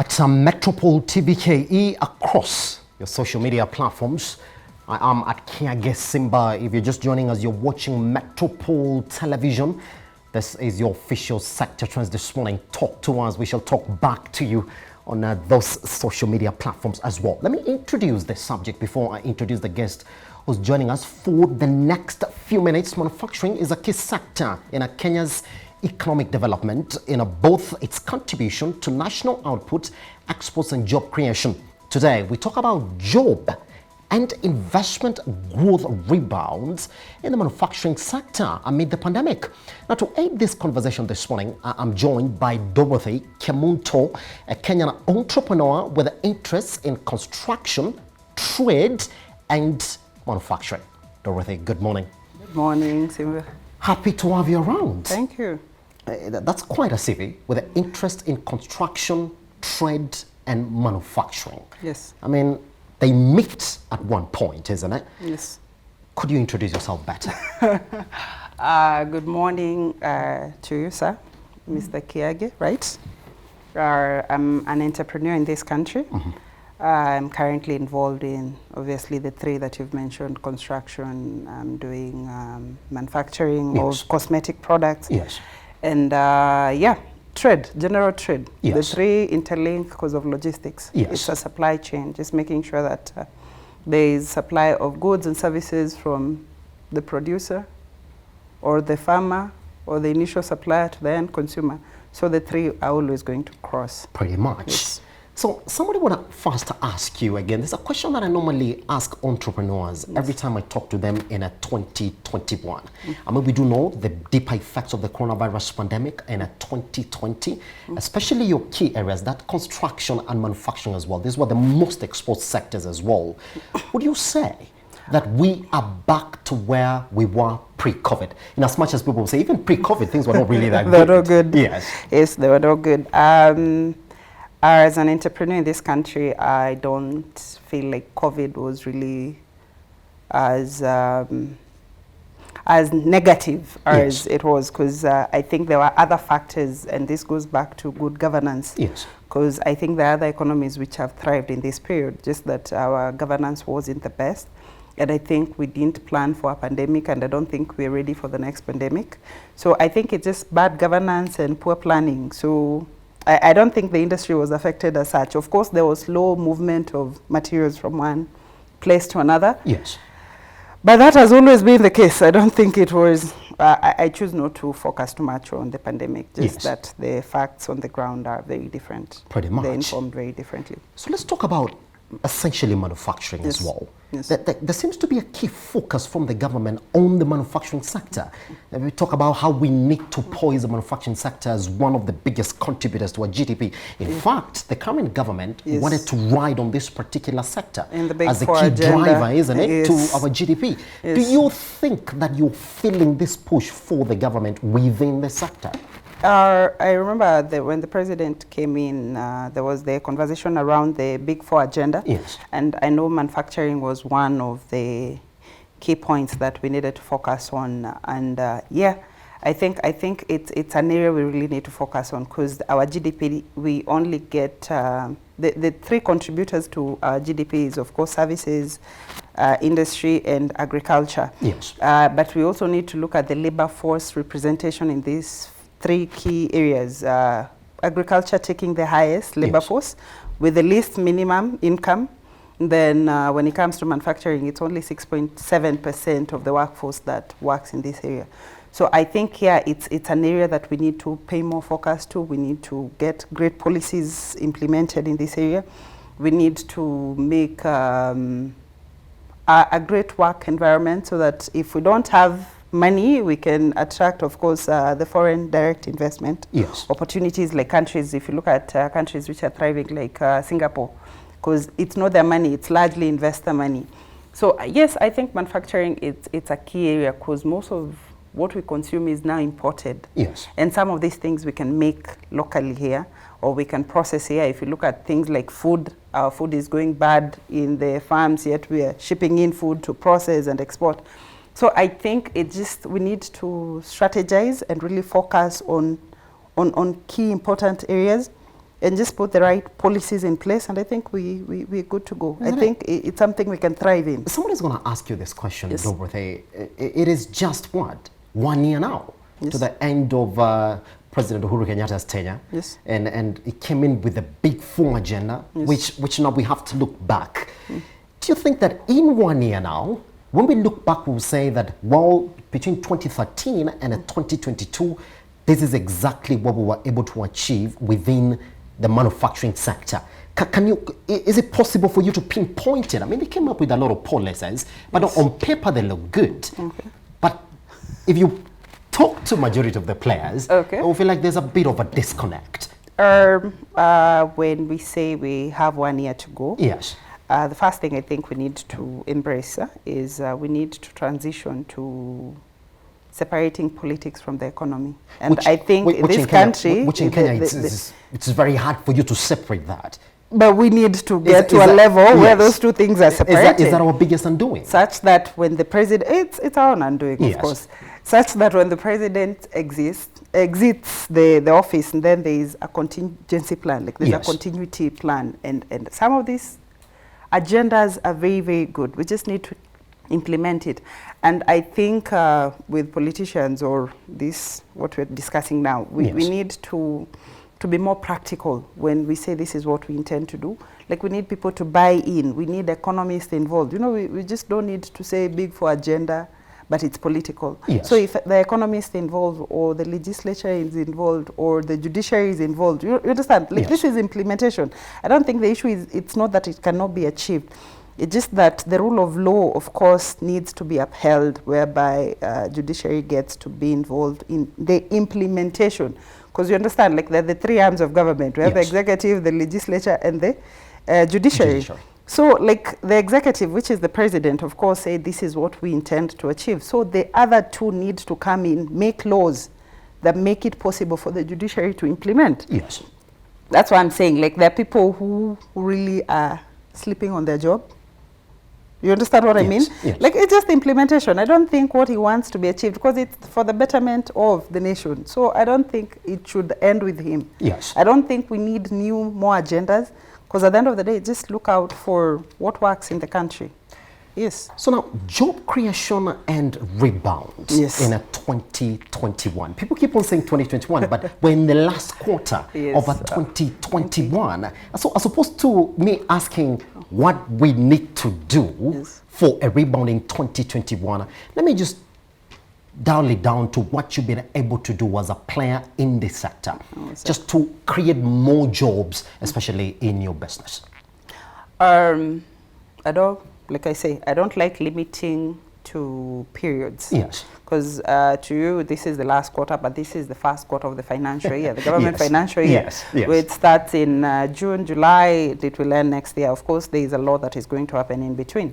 at Metropole TVKE across your social media platforms. I am at Kiage Simba. If you're just joining us, you're watching Metropole Television. This is your official sector trends this morning. Talk to us. We shall talk back to you on those social media platforms as well. Let me introduce the subject before I introduce the guest who's joining us for the next few minutes. Manufacturing is a key sector in Kenya's economic development in both its contribution to national output, exports and job creation. Today, we talk about job and investment growth rebounds in the manufacturing sector amid the pandemic. Now, to aid this conversation this morning, I'm joined by Dorothy Kemunto, a Kenyan entrepreneur with interests in construction, trade, and manufacturing. Dorothy, good morning. Good morning, Simba. Happy to have you around. Thank you. That's quite a CV with an interest in construction, trade, and manufacturing. Yes. I mean, they meet at one point, isn't it? Yes. Could you introduce yourself better? Good morning to you, sir, Mr. Kiage, right? I'm an entrepreneur in this country. I'm currently involved in, obviously, the three that you've mentioned: construction, I'm doing manufacturing of cosmetic products. Yes. And trade, general trade. Yes. The three interlink because of logistics. Yes. It's a supply chain, just making sure that there is supply of goods and services from the producer or the farmer or the initial supplier to the end consumer. So the three are always going to cross. Pretty much. Yes. So somebody want to first ask you again, there's a question that I normally ask entrepreneurs every time I talk to them in a 2021. I mean, we do know the deeper effects of the coronavirus pandemic in a 2020, especially your key areas, that construction and manufacturing as well. These were the most exposed sectors as well. Would you say that we are back to where we were pre-COVID? In as much as people say, even pre-COVID, things were not really that good. They were not good. Yes. Yes, they were not good. As an entrepreneur in this country, I don't feel like COVID was really as negative as it was, because I think there were other factors, and this goes back to good governance. Yes. Because I think there are other economies which have thrived in this period, just that our governance wasn't the best. And I think we didn't plan for a pandemic, and I don't think we're ready for the next pandemic. So I think it's just bad governance and poor planning. So I don't think the industry was affected as such. Of course, there was slow movement of materials from one place to another. Yes. But that has always been the case. I don't think it was, I choose not to focus too much on the pandemic, just that the facts on the ground are very different. Pretty much. They're informed very differently. So let's talk about essentially manufacturing as well. Yes. There seems to be a key focus from the government on the manufacturing sector. And we talk about how we need to poise the manufacturing sector as one of the biggest contributors to our GDP. In fact, the current government wanted to ride on this particular sector as a key driver, isn't it, to our GDP. Do you think that you're feeling this push for the government within the sector? I remember when the president came in, there was the conversation around the Big Four agenda. Yes. And I know manufacturing was one of the key points that we needed to focus on. And I think it's an area we really need to focus on, because our GDP, we only get, the three contributors to our GDP is, of course, services, industry and agriculture. Yes. But we also need to look at the labor force representation in these three key areas. Agriculture taking the highest labor force with the least minimum income. Then when it comes to manufacturing, it's only 6.7% of the workforce that works in this area. So I think it's an area that we need to pay more focus to. We need to get great policies implemented in this area. We need to make a great work environment, so that if we don't have money, we can attract, of course, the foreign direct investment opportunities, like countries, if you look at countries which are thriving, like Singapore, because it's not their money, it's largely investor money. So yes, I think manufacturing, it's a key area, because most of what we consume is now imported. Yes. And some of these things we can make locally here, or we can process here. If you look at things like food, our food is going bad in the farms, yet we are shipping in food to process and export. So I think we need to strategize and really focus on key important areas and just put the right policies in place, and I think we're good to go. I think it's something we can thrive in. Somebody's going to ask you this question, Dorothy. It is just what? 1 year now to the end of President Uhuru Kenyatta's tenure. Yes. And it came in with a big full agenda, which now we have to look back. Do you think that in 1 year now, when we look back, we'll say that, well, between 2013 and 2022, this is exactly what we were able to achieve within the manufacturing sector? Is it possible for you to pinpoint it? I mean, they came up with a lot of policies, but on paper they look good. Okay. But if you talk to majority of the players, I feel like there's a bit of a disconnect. When we say we have 1 year to go, yes, the first thing I think we need to embrace is we need to transition to separating politics from the economy. And I think in this country... Which in Kenya, it's very hard for you to separate that. But we need to get to a level where those two things are separated. Is that our biggest undoing? Such that when the president... It's our undoing, of course. Such that when the president exits the office, and then there is a contingency plan, like there's a continuity plan. And some of these agendas are very, very good. We just need to implement it. And I think with politicians, or this, what we're discussing now, we need to be more practical when we say this is what we intend to do. Like, we need people to buy in. We need economists involved. You know, we just don't need to say big for agenda, but it's political. So if the economists involved, or the legislature is involved, or the judiciary is involved, you understand? Like, this is implementation. I don't think the issue is, it's not that it cannot be achieved. It's just that the rule of law, of course, needs to be upheld, whereby judiciary gets to be involved in the implementation. Because you understand, like, there are the three arms of government. We have the executive, the legislature, and the judiciary. So, like, the executive, which is the president, of course, say this is what we intend to achieve. So the other two need to come in, make laws that make it possible for the judiciary to implement. That's why I'm saying, like, there are people who really are sleeping on their job. You understand what I mean? Like, it's just implementation. I don't think what he wants to be achieved, because it's for the betterment of the nation. So I don't think it should end with him. I don't think we need more agendas, because at the end of the day, just look out for what works in the country. So now, job creation and rebound in a 2021. People keep on saying 2021, but we're in the last quarter of a 2021. So as opposed to me asking what we need to do for a rebound in 2021, let me just dial it down to what you've been able to do as a player in this sector, just to create more jobs, especially in your business. Like I say, I don't like limiting to periods. Because to you, this is the last quarter, but this is the first quarter of the financial year, the government financial year. It starts in June, July, it will end next year. Of course, there is a lot that is going to happen in between.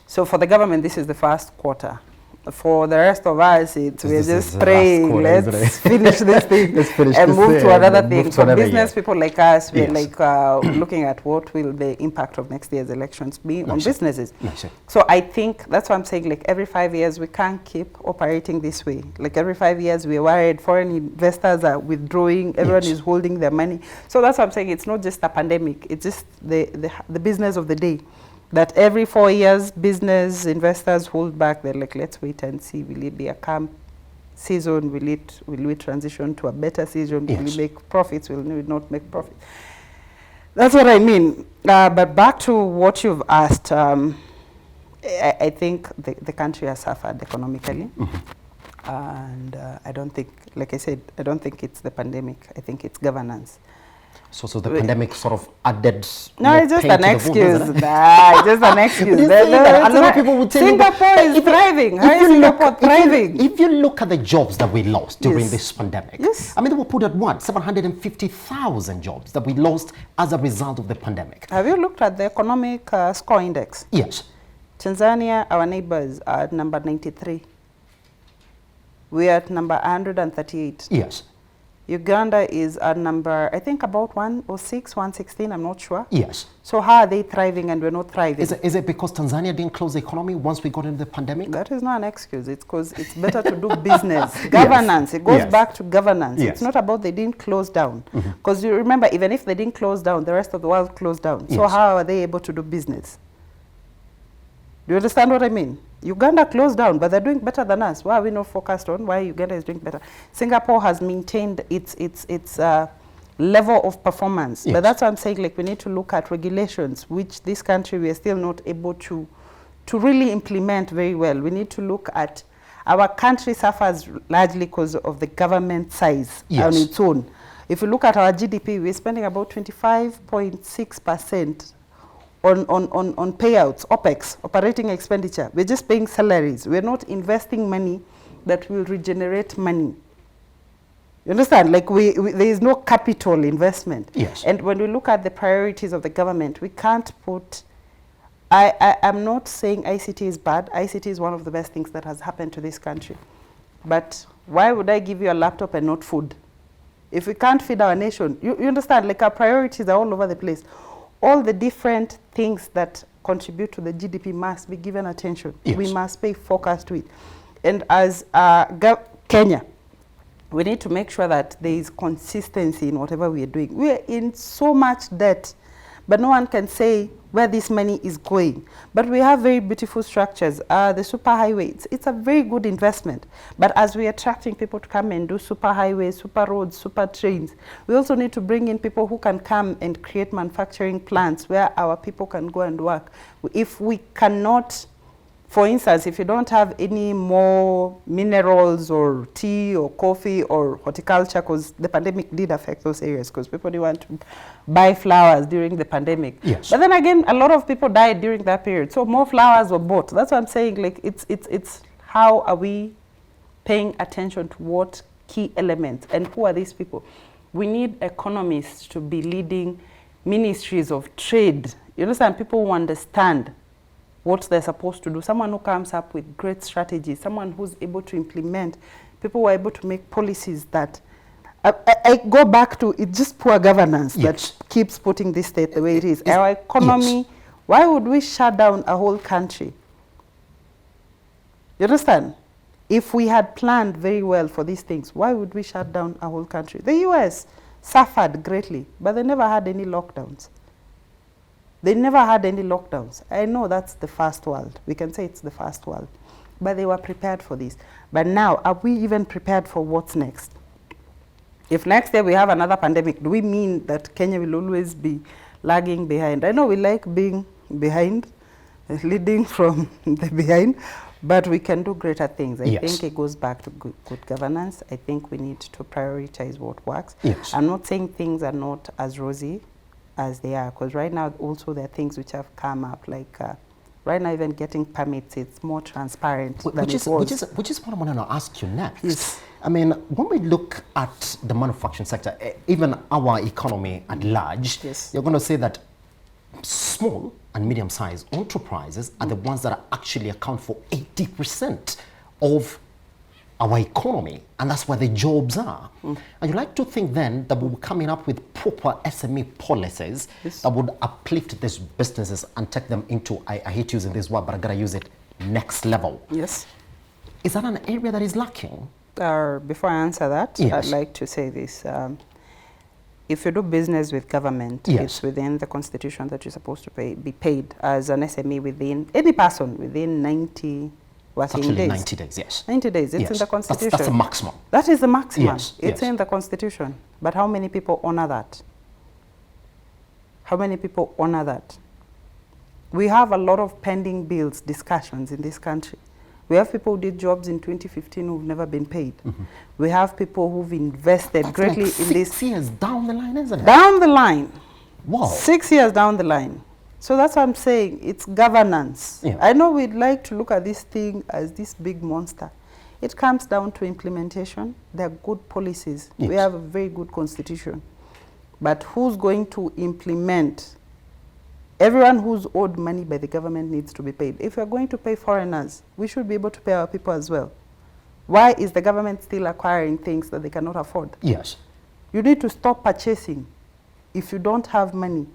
So for the government, this is the first quarter. For the rest of us, we're just praying, let's finish this thing and move to another thing. For business people like us, we're like looking at what will the impact of next year's elections be on businesses. So I think that's why I'm saying, like, every 5 years, we can't keep operating this way. Like, every 5 years, we're worried, foreign investors are withdrawing, everyone is holding their money. So that's why I'm saying it's not just a pandemic, it's just the business of the day. That every 4 years, business investors hold back. They're like, let's wait and see. Will it be a calm season? Will we transition to a better season? Will we make profits? Will we not make profits? That's what I mean. But back to what you've asked, I think the country has suffered economically. And I don't think, like I said, I don't think it's the pandemic. I think it's governance. So the pandemic sort of added. No, it's just an excuse. Nah, it's just an excuse. A lot of people would tell Singapore is thriving. How is Singapore thriving? If you look at the jobs that we lost during this pandemic, I mean, they were put at what? 750,000 jobs that we lost as a result of the pandemic. Have you looked at the economic score index? Tanzania, our neighbors, are at number 93. We are at number 138. Uganda is a number, I think about 106, 116, I'm not sure. Yes. So how are they thriving and we're not thriving? Is it because Tanzania didn't close the economy once we got into the pandemic? That is not an excuse. It's because it's better to do business. Governance. Yes. It goes back to governance. Yes. It's not about they didn't close down. Because you remember, even if they didn't close down, the rest of the world closed down. So how are they able to do business? Do you understand what I mean? Uganda closed down, but they're doing better than us. Why are we not focused on why Uganda is doing better? Singapore has maintained its level of performance. Yes. But that's what I'm saying, like, we need to look at regulations, which this country we are still not able to really implement very well. We need to look at our country suffers largely because of the government size on its own. If you look at our GDP, we're spending about 25.6% on payouts, OPEX, operating expenditure. We're just paying salaries. We're not investing money that will regenerate money. You understand? Like, there is no capital investment. Yes. And when we look at the priorities of the government, we can't put... I'm not saying ICT is bad. ICT is one of the best things that has happened to this country. But why would I give you a laptop and not food? If we can't feed our nation, you understand? Like, our priorities are all over the place. All the different things that contribute to the GDP must be given attention. Yes. We must pay focus to it. And as Kenya, we need to make sure that there is consistency in whatever we are doing. We are in so much debt, but no one can say where this money is going. But we have very beautiful structures. The superhighways, it's a very good investment. But as we are attracting people to come and do superhighways, super roads, super trains, we also need to bring in people who can come and create manufacturing plants where our people can go and work. If we cannot, for instance, if you don't have any more minerals or tea or coffee or horticulture, because the pandemic did affect those areas, because people didn't want to buy flowers during the pandemic. Yes. But then again, a lot of people died during that period, so more flowers were bought. That's what I'm saying. Like, it's how are we paying attention to what key elements and who are these people? We need economists to be leading ministries of trade. You understand? People who understand what they're supposed to do, someone who comes up with great strategies, someone who's able to implement, people who are able to make policies that, I go back to, it's just poor governance that keeps putting this state the way it is. Our economy, why would we shut down a whole country? You understand? If we had planned very well for these things, why would we shut down a whole country? The US suffered greatly, but they never had any lockdowns. They never had any lockdowns. I know that's the first world. We can say it's the first world. But they were prepared for this. But now, are we even prepared for what's next? If next year we have another pandemic, do we mean that Kenya will always be lagging behind? I know we like being behind, leading from the behind, but we can do greater things. I think it goes back to good governance. I think we need to prioritize what works. Yes. I'm not saying things are not as rosy as they are, because right now also there are things which have come up, like right now even getting permits, it's more transparent than it was. Which is what I want to ask you next. Yes. I mean, when we look at the manufacturing sector, even our economy at large, you're going to say that small and medium-sized enterprises are the ones that actually account for 80% of our economy, and that's where the jobs are. And you like to think then that we'll be coming up with proper SME policies that would uplift these businesses and take them into, I hate using this word, but I gotta use it, next level. Yes. Is that an area that is lacking? Before I answer that, I'd like to say this. If you do business with government, it's within the constitution that you're supposed to be paid as an SME within, any person within 90 working days. 90 days, yes. 90 days, it's in the constitution. That's the maximum. That is the maximum. Yes, it's in the constitution. But how many people honor that? How many people honor that? We have a lot of pending bills, discussions in this country. We have people who did jobs in 2015 who've never been paid. We have people who've invested greatly in this. 6 years down the line, isn't it? Down the line. Wow. 6 years down the line. So that's what I'm saying. It's governance. I know we'd like to look at this thing as this big monster. It comes down to implementation. There are good policies. We have a very good constitution. But who's going to implement? Everyone who's owed money by the government needs to be paid. If we're going to pay foreigners, we should be able to pay our people as well. Why is the government still acquiring things that they cannot afford? Yes. You need to stop purchasing if you don't have money.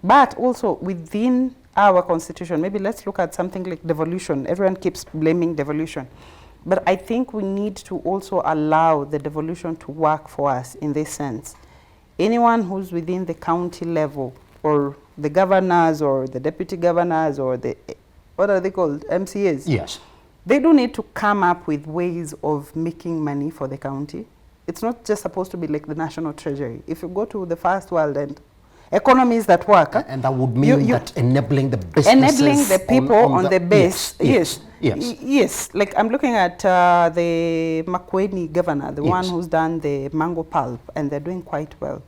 But also within our constitution, maybe let's look at something like devolution. Everyone keeps blaming devolution. But I think we need to also allow the devolution to work for us in this sense. Anyone who's within the county level, or the governors or the deputy governors or the, what are they called, MCAs? Yes. They do need to come up with ways of making money for the county. It's not just supposed to be like the national treasury. If you go to the first world and economies that work. And that would mean that enabling the businesses. Enabling the people on the base. Yes. Yes. Yes. Like I'm looking at the Makueni governor, the one who's done the mango pulp, and they're doing quite well.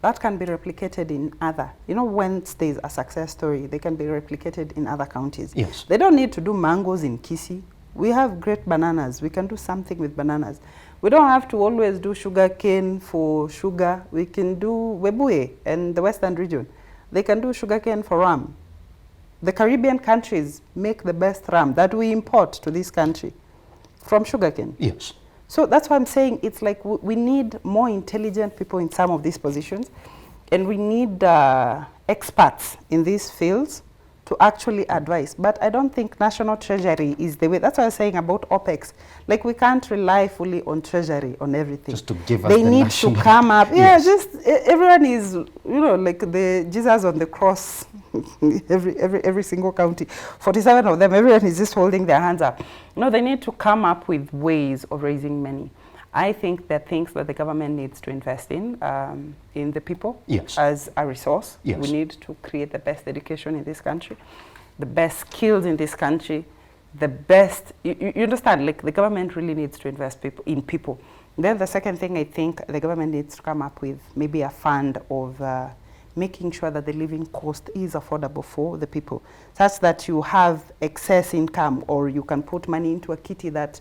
That can be replicated in other, when there's a success story, they can be replicated in other counties. Yes. They don't need to do mangoes in Kisii. We have great bananas. We can do something with bananas. We don't have to always do sugar cane for sugar. We can do Webuye and the Western region. They can do sugar cane for rum. The Caribbean countries make the best rum that we import to this country from sugar cane. Yes. So that's why I'm saying it's like we need more intelligent people in some of these positions, and we need experts in these fields to actually advise. But I don't think National Treasury is the way. That's what I was saying about OPEX. Like, we can't rely fully on Treasury on everything. Just to give us they need to come up. Yes. Yeah, just everyone is, like the Jesus on the cross. every single county, 47 of them, everyone is just holding their hands up. They need to come up with ways of raising money. I think there are things that the government needs to invest in the people. Yes. As a resource. Yes. We need to create the best education in this country, the best skills in this country, the best, you understand, like the government really needs to invest in people. Then the second thing, I think the government needs to come up with maybe a fund of making sure that the living cost is affordable for the people, such that you have excess income, or you can put money into a kitty that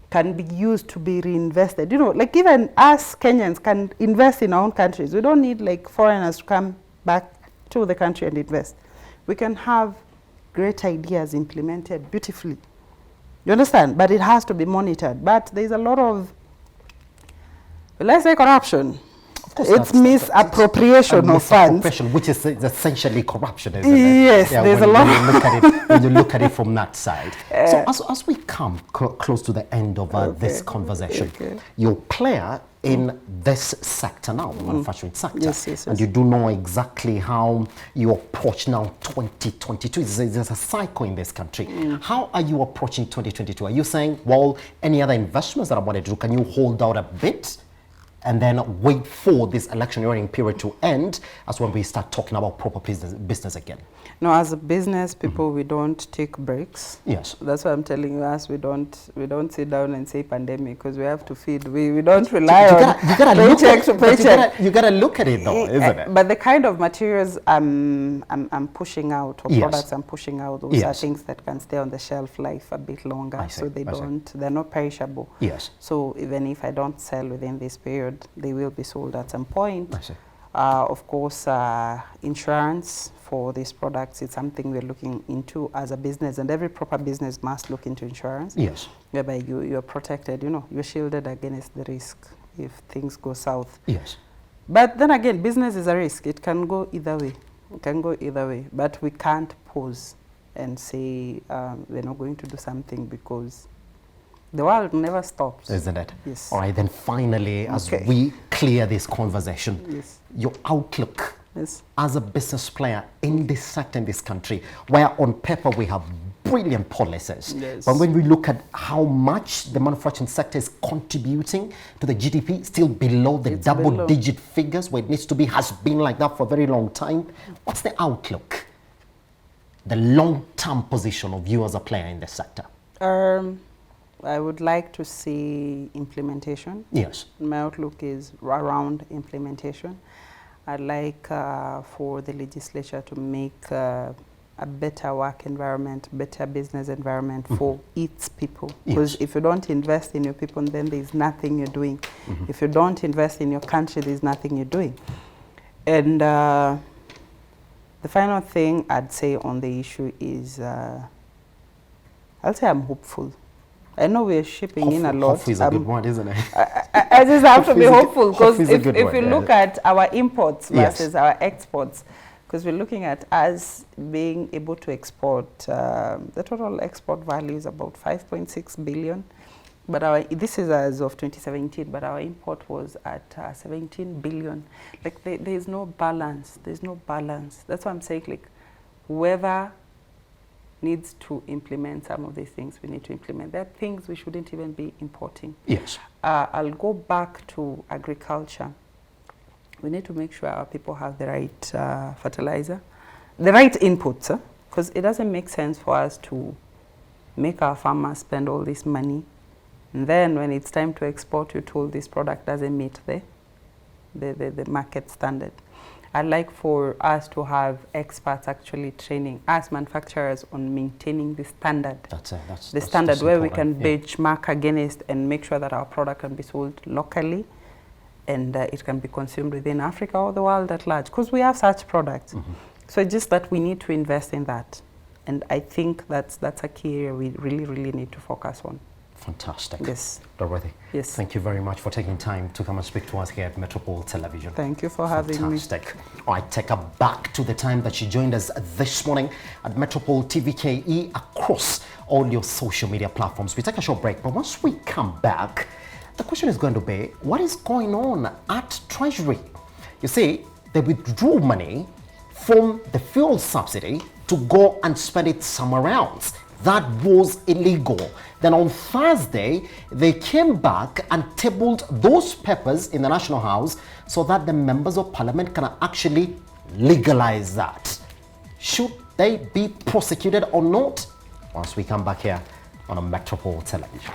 can be used to be reinvested. Like even us Kenyans can invest in our own countries. We don't need like foreigners to come back to the country and invest. We can have great ideas implemented beautifully. You understand? But it has to be monitored. But there's a lot of, let's say, corruption. It's misappropriation of funds. Which is essentially corruption, isn't it? Yes, there's a lot. When you look at it from that side. So as we come close to the end of this conversation, you're clear in this sector now, the manufacturing sector. Yes. And you do know exactly how you approach now 2022. There's a cycle in this country. How are you approaching 2022? Are you saying, well, any other investments that I wanted to do, can you hold out a bit and then wait for this electioneering period to end as when we start talking about proper business again? No, as a business people, we don't take breaks. Yes. That's why I'm telling you, we don't sit down and say pandemic, because we have to feed. We don't rely on paycheck to paycheck. You gotta look at it though, isn't it? But the kind of materials I'm pushing out, or products I'm pushing out, those are things that can stay on the shelf life a bit longer, so they're not perishable. Yes. So even if I don't sell within this period, they will be sold at some point. I see. Of course, insurance for these products is something we're looking into as a business, and every proper business must look into insurance. Yes. Whereby you're protected, you're shielded against the risk if things go south. Yes. But then again, business is a risk. It can go either way. But we can't pause and say we're not going to do something, because the world never stops. Isn't it? Yes. All right, then finally, as we clear this conversation, your outlook as a business player in this sector in this country, where on paper we have brilliant policies, but when we look at how much the manufacturing sector is contributing to the GDP, still below the double-digit figures where it needs to be, has been like that for a very long time. What's the outlook, the long-term position of you as a player in this sector? I would like to see implementation. Yes. My outlook is around implementation. I'd like for the legislature to make a better work environment, better business environment for its people. Because if you don't invest in your people, then there's nothing you're doing. If you don't invest in your country, there's nothing you're doing. And the final thing I'd say on the issue is, I'll say I'm hopeful. I know we're shipping in a lot. Hopeful is a good word, isn't it? I just have to be hopeful, because if you look at our imports versus our exports, because we're looking at us being able to export, the total export value is about 5.6 billion. But this is as of 2017, but our import was at 17 billion. Like there's no balance. There's no balance. That's why I'm saying, like, whoever needs to implement some of these things, we need to implement. There are things we shouldn't even be importing. Yes. I'll go back to agriculture. We need to make sure our people have the right fertilizer, the right inputs, because it doesn't make sense for us to make our farmers spend all this money, and then when it's time to export, you're told this product doesn't meet the market standard. I'd like for us to have experts actually training us manufacturers on maintaining the standard. That's where we can benchmark against and make sure that our product can be sold locally, and it can be consumed within Africa or the world at large, because we have such products. So it's just that we need to invest in that. And I think that's a key area we really, really need to focus on. Fantastic. Yes. Dorothy, yes, thank you very much for taking time to come and speak to us here at Metropole Television. Thank you for having me. Fantastic. I take her back to the time that she joined us this morning at Metropole TVKE across all your social media platforms. We take a short break, but once we come back, the question is going to be, what is going on at Treasury? You see, they withdrew money from the fuel subsidy to go and spend it somewhere else. That was illegal. Then on Thursday, they came back and tabled those papers in the National House so that the members of parliament can actually legalize that. Should they be prosecuted or not? Once we come back here on a Metropole Television.